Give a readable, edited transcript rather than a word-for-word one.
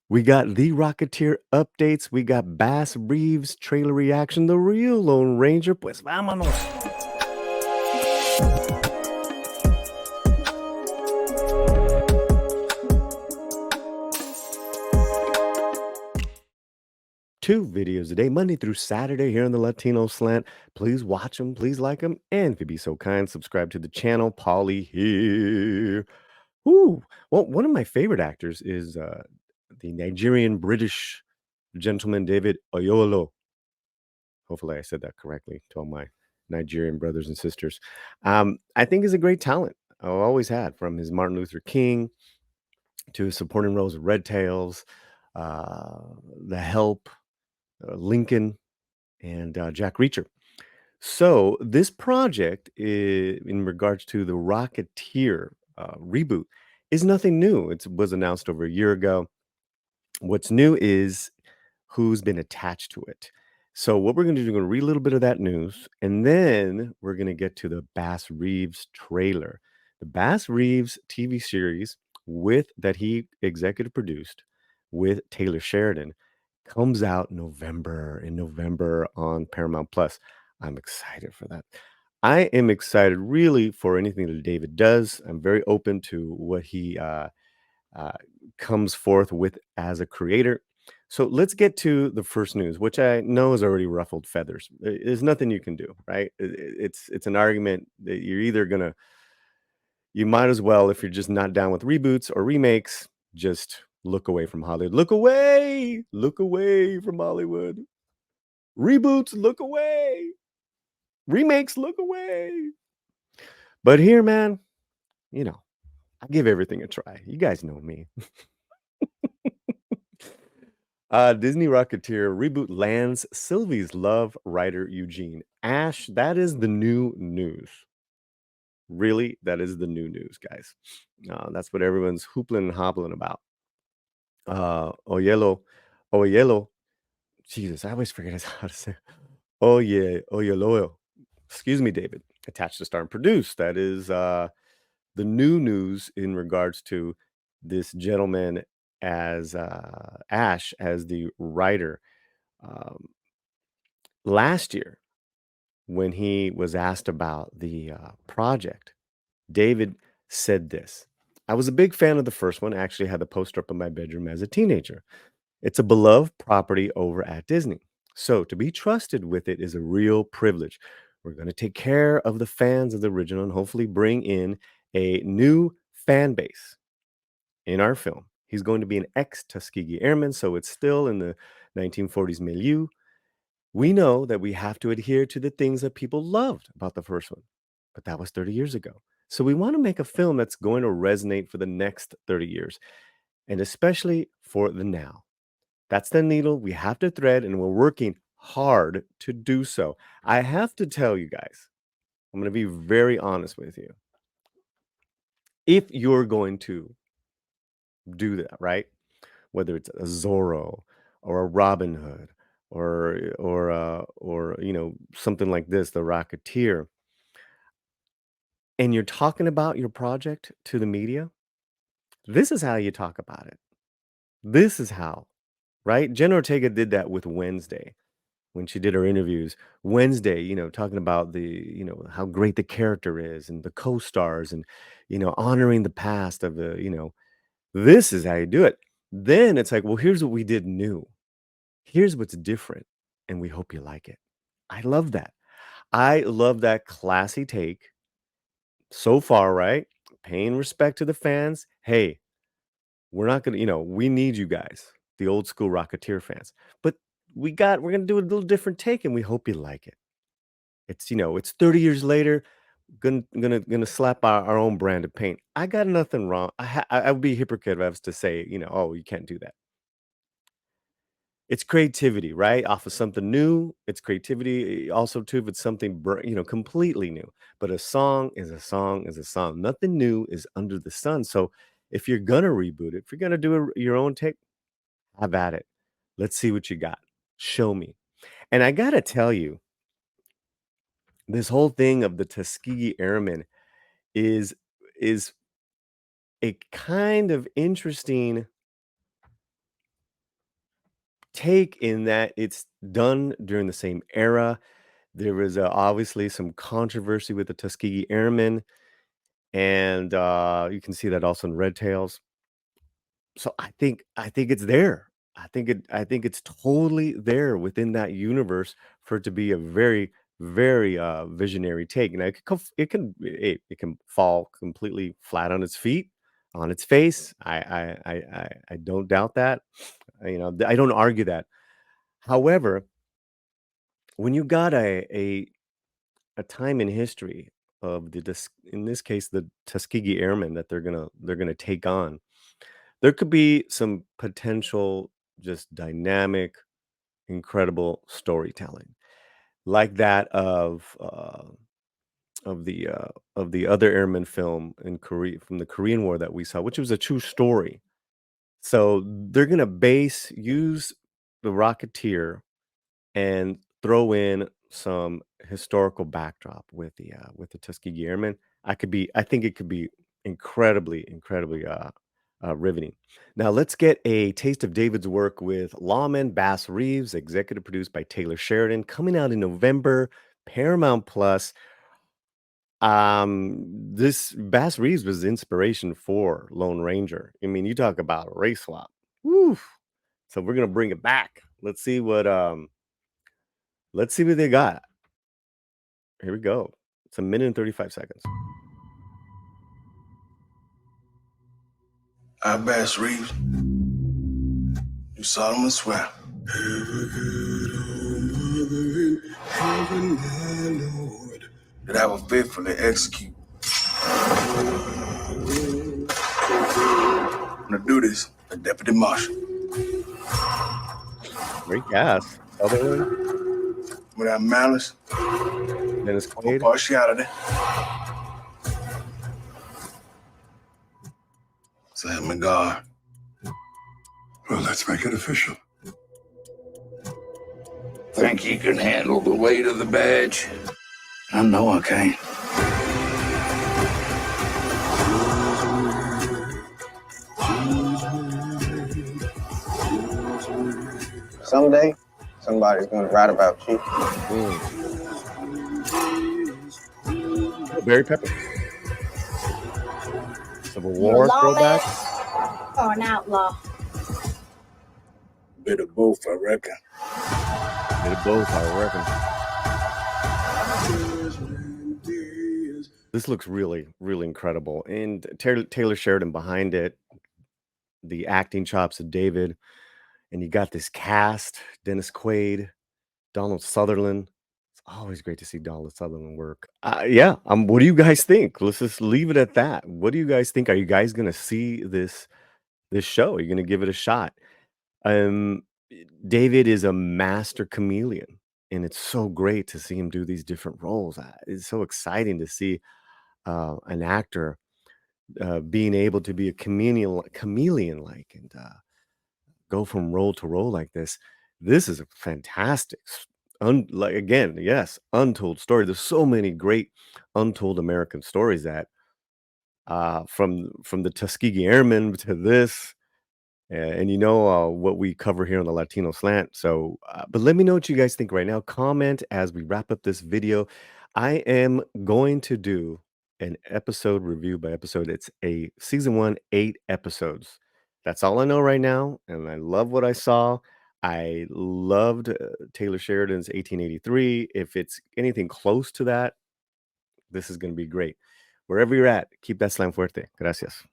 We got the Rocketeer updates. We got Bass Reeves trailer reaction. The real Lone Ranger. Pues vámonos. Two videos a day, Monday through Saturday here on the Latino Slant. Please watch them. Please like them. And if you'd be so kind, subscribe to the channel. Polly here. Ooh. Well, one of my favorite actors is the Nigerian British gentleman, David Oyolo. Hopefully, I said that correctly to all my Nigerian brothers and sisters. I think he's a great talent. I've always had, from his Martin Luther King to his supporting roles of Red Tails, uh, The Help, Lincoln, and Jack Reacher. So this project, in regards to the Rocketeer reboot, is nothing new. It was announced over a year ago. What's new is who's been attached to it. So what we're going to do, we're going to read a little bit of that news, and then we're going to get to the Bass Reeves trailer. The Bass Reeves TV series with that he executive produced with Taylor Sheridan comes out in November on Paramount Plus. I'm excited for that. I am excited really for anything that David does. I'm very open to what he uh, comes forth with as a creator. So let's get to the first news, which I know has already ruffled feathers. There's nothing you can do, right? It's an argument that you're either gonna you might as well, if you're just not down with reboots or remakes, just look away from Hollywood. Look away from Hollywood. Reboots, look away. Remakes, look away. But here, man, you know, I give everything a try. You guys know me. Disney Rocketeer reboot lands Sylvie's love writer Eugene. Ash, that is the new news. Really, that is the new news, guys. That's what everyone's hoopling and hobbling about. Oyelo, Oyelo, Jesus, I always forget how to say. Oh yeah, Oyelo. Excuse me, David. Attached to star and produce. That is the new news in regards to this gentleman as Ash as the writer. Um, Last year, when he was asked about the project, David said this. I was a big fan of the first one. I actually had the poster up in my bedroom as a teenager. It's a beloved property over at Disney. So to be trusted with it is a real privilege. We're going to take care of the fans of the original and hopefully bring in a new fan base in our film. He's going to be an ex Tuskegee Airman, so it's still in the 1940s milieu. We know that we have to adhere to the things that people loved about the first one, but that was 30 years ago. So we want to make a film that's going to resonate for the next 30 years, and especially for the now. That's the needle we have to thread, and we're working hard to do so. I have to tell you guys, I'm going to be very honest with you. If you're going to do that, right? Whether it's a Zorro or a Robin Hood or something like this, the Rocketeer, and you're talking about your project to the media, this is how you talk about it. This is how, right? Jen Ortega did that with Wednesday when she did her interviews. Wednesday, talking about how great the character is and the co-stars and, honoring the past of this is how you do it. Then it's like, well, here's what we did new. Here's what's different. And we hope you like it. I love that. I love that classy take so far, right? Paying respect to the fans. Hey, we're not gonna, we need you guys, the old school Rocketeer fans. But we're gonna do a little different take, and we hope you like it. It's 30 years later, gonna slap our own brand of paint. I got nothing wrong. I would be a hypocrite if I was to say, oh, you can't do that. It's creativity, right? Off of something new. It's creativity. Also, too, if it's something completely new. But a song is a song is a song. Nothing new is under the sun. So if you're gonna reboot it, if you're gonna do your own take, have at it. Let's see what you got. Show me. And I gotta tell you, this whole thing of the Tuskegee Airmen is is a kind of interesting take in that it's done during the same era. There was, obviously some controversy with the Tuskegee Airmen, and, you can see that also in Red Tails. So I think it's there. I think it's totally there within that universe for it to be a very, very, visionary take. Now it can fall completely flat on its feet, on its face. I don't doubt that. I don't argue that. However, when you got a time in history of in this case, the Tuskegee Airmen that they're gonna take on, there could be some potential just dynamic, incredible storytelling like that of the other airman film in Korea from the Korean War that we saw, which was a true story. So they're gonna base use the Rocketeer and throw in some historical backdrop with the Tuskegee Airmen. I think it could be incredibly, incredibly riveting. Now let's get a taste of David's work with lawman Bass Reeves, executive produced by Taylor Sheridan, coming out in November, Paramount Plus. This Bass Reeves was the inspiration for Lone Ranger. I mean, you talk about a race swap. Woo. So we're gonna bring it back. Let's see what they got. Here we go. It's a minute and 35 seconds. I Bass Reeves. You solemnly swear. That I will faithfully execute. I'm gonna do this, the deputy marshal. Great cast. Sutherland, Without malice Dennis or Quaid. partiality. So help me God. Well, let's make it official. Think you can handle the weight of the badge? I know I can. Someday, somebody's gonna write about you. Mm. Oh, Barry Pepper. Civil You a War lawman throwback. or an outlaw? Bit of both, I reckon. Bit of both, I reckon. This looks really, really incredible. And Taylor Sheridan behind it, the acting chops of David, and you got this cast, Dennis Quaid, Donald Sutherland. It's always great to see Donald Sutherland work. Yeah, what do you guys think? Let's just leave it at that. What do you guys think? Are you guys gonna see this show? Are you gonna give it a shot? Um, David is a master chameleon, and it's so great to see him do these different roles. It's so exciting to see an actor being able to be a chameleon like, and go from role to role like this. This is a fantastic, like again, yes, untold story. There's so many great untold American stories that from the Tuskegee Airmen to this. And what we cover here on the Latino Slant. So, but let me know what you guys think right now. Comment as we wrap up this video. I am going to do an episode review by episode. It's a season one, 8 episodes. That's all I know right now, and I love what I saw. I loved Taylor Sheridan's 1883. If it's anything close to that, this is going to be great. Wherever you're at, keep that slam fuerte. Gracias.